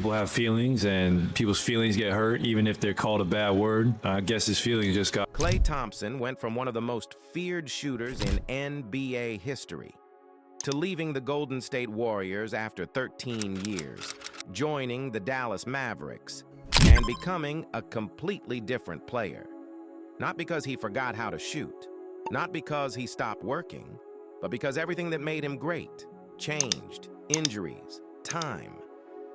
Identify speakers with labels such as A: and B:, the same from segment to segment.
A: People have feelings, and people's feelings get hurt, even if they're called a bad word. I guess his feelings just got...
B: Klay Thompson went from one of the most feared shooters in NBA history to leaving the Golden State Warriors after 13 years, joining the Dallas Mavericks, and becoming a completely different player. Not because he forgot how to shoot, not because he stopped working, but because everything that made him great changed: injuries, time,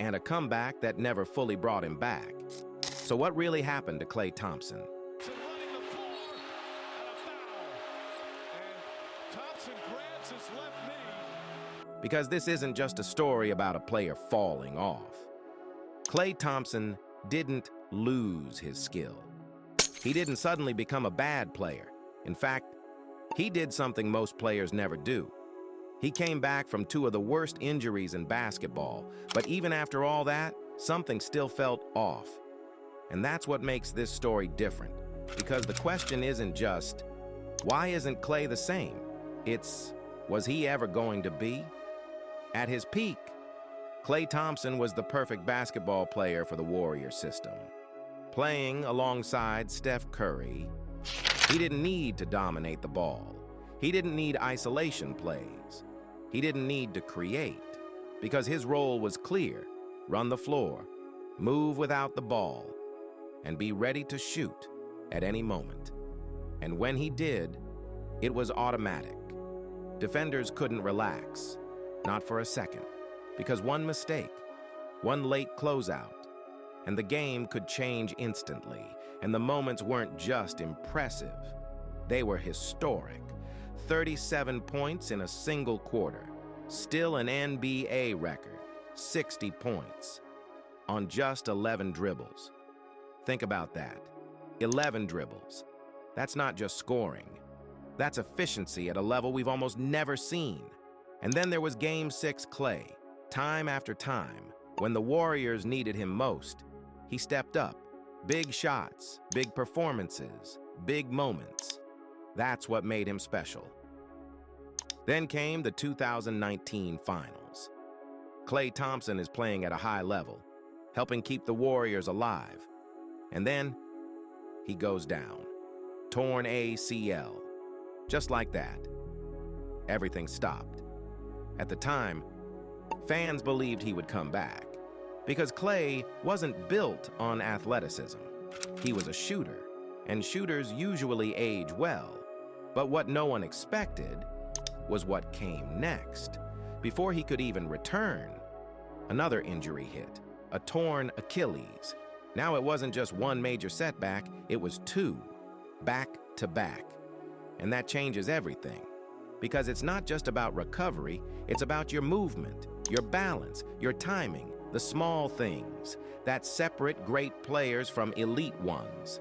B: and a comeback that never fully brought him back. So what really happened to Klay Thompson?
C: Running the floor and a foul. And Thompson grabs his left knee.
B: Because this isn't just a story about a player falling off. Klay Thompson didn't lose his skill. He didn't suddenly become a bad player. In fact, he did something most players never do. He came back from two of the worst injuries in basketball, but even after all that, something still felt off. And that's what makes this story different, because the question isn't just, why isn't Klay the same? It's, was he ever going to be? At his peak, Klay Thompson was the perfect basketball player for the Warrior system. Playing alongside Steph Curry, he didn't need to dominate the ball. He didn't need isolation plays. He didn't need to create, because his role was clear: run the floor, move without the ball, and be ready to shoot at any moment. And when he did, it was automatic. Defenders couldn't relax, not for a second, because one mistake, one late closeout, and the game could change instantly. And the moments weren't just impressive, they were historic. 37 points in a single quarter, still an NBA record, 60 points on just 11 dribbles. Think about that, 11 dribbles. That's not just scoring, that's efficiency at a level we've almost never seen. And then there was Game 6 Klay. Time after time, when the Warriors needed him most, he stepped up. Big shots, big performances, big moments. That's what made him special. Then came the 2019 finals. Klay Thompson is playing at a high level, helping keep the Warriors alive. And then he goes down. Torn ACL. Just like that. Everything stopped. At the time, fans believed he would come back, because Klay wasn't built on athleticism. He was a shooter, and shooters usually age well. But what no one expected was what came next. Before he could even return, another injury hit, a torn Achilles. Now it wasn't just one major setback, it was two, back to back. And that changes everything, because it's not just about recovery, it's about your movement, your balance, your timing, the small things that separate great players from elite ones.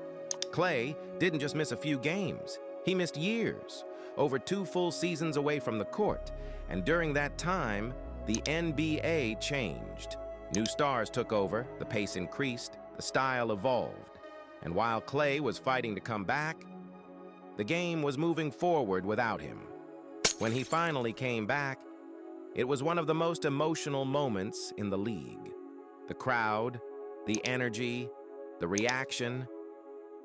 B: Klay didn't just miss a few games, he missed years, over 2 full seasons away from the court. And during that time, the NBA changed. New stars took over, the pace increased, the style evolved. And while Klay was fighting to come back, the game was moving forward without him. When he finally came back, it was one of the most emotional moments in the league. The crowd, the energy, the reaction,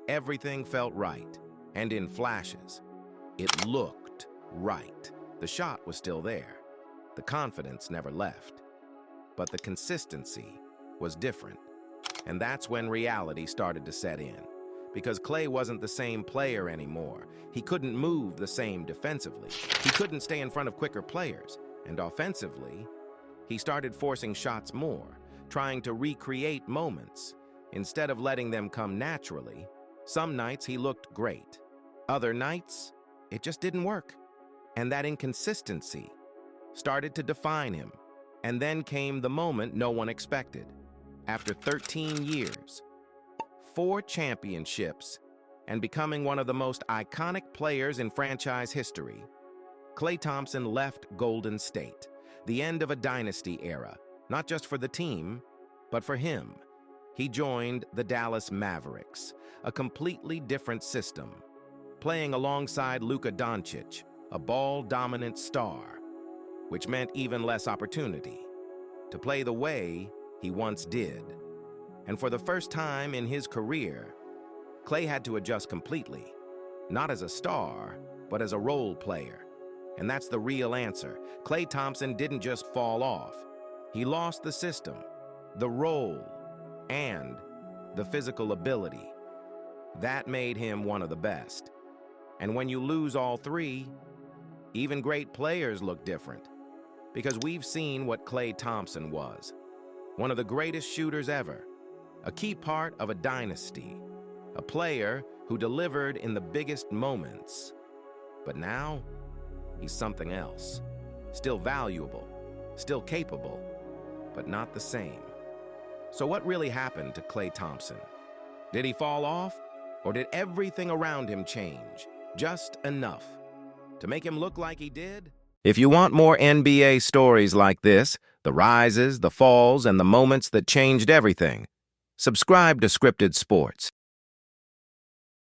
B: everything felt right. And in flashes, it looked right. The shot was still there. The confidence never left. But the consistency was different. And that's when reality started to set in. Because Klay wasn't the same player anymore. He couldn't move the same defensively. He couldn't stay in front of quicker players. And offensively, he started forcing shots more, trying to recreate moments. Instead of letting them come naturally, some nights he looked great. Other nights, it just didn't work. And that inconsistency started to define him. And then came the moment no one expected. After 13 years, 4 championships, and becoming one of the most iconic players in franchise history, Klay Thompson left Golden State, the end of a dynasty era, not just for the team, but for him. He joined the Dallas Mavericks, a completely different system, playing alongside Luka Doncic, a ball-dominant star, which meant even less opportunity. To play the way he once did. And for the first time in his career, Klay had to adjust completely, not as a star, but as a role player. And that's the real answer. Klay Thompson didn't just fall off. He lost the system, the role, and the physical ability. That made him one of the best. And when you lose all three, even great players look different. Because we've seen what Klay Thompson was. One of the greatest shooters ever. A key part of a dynasty. A player who delivered in the biggest moments. But now, he's something else. Still valuable, still capable, but not the same. So what really happened to Klay Thompson? Did he fall off? Or did everything around him change? Just enough to make him look like he did? If you want more NBA stories like this, the rises, the falls, and the moments that changed everything, subscribe to Scripted Sports.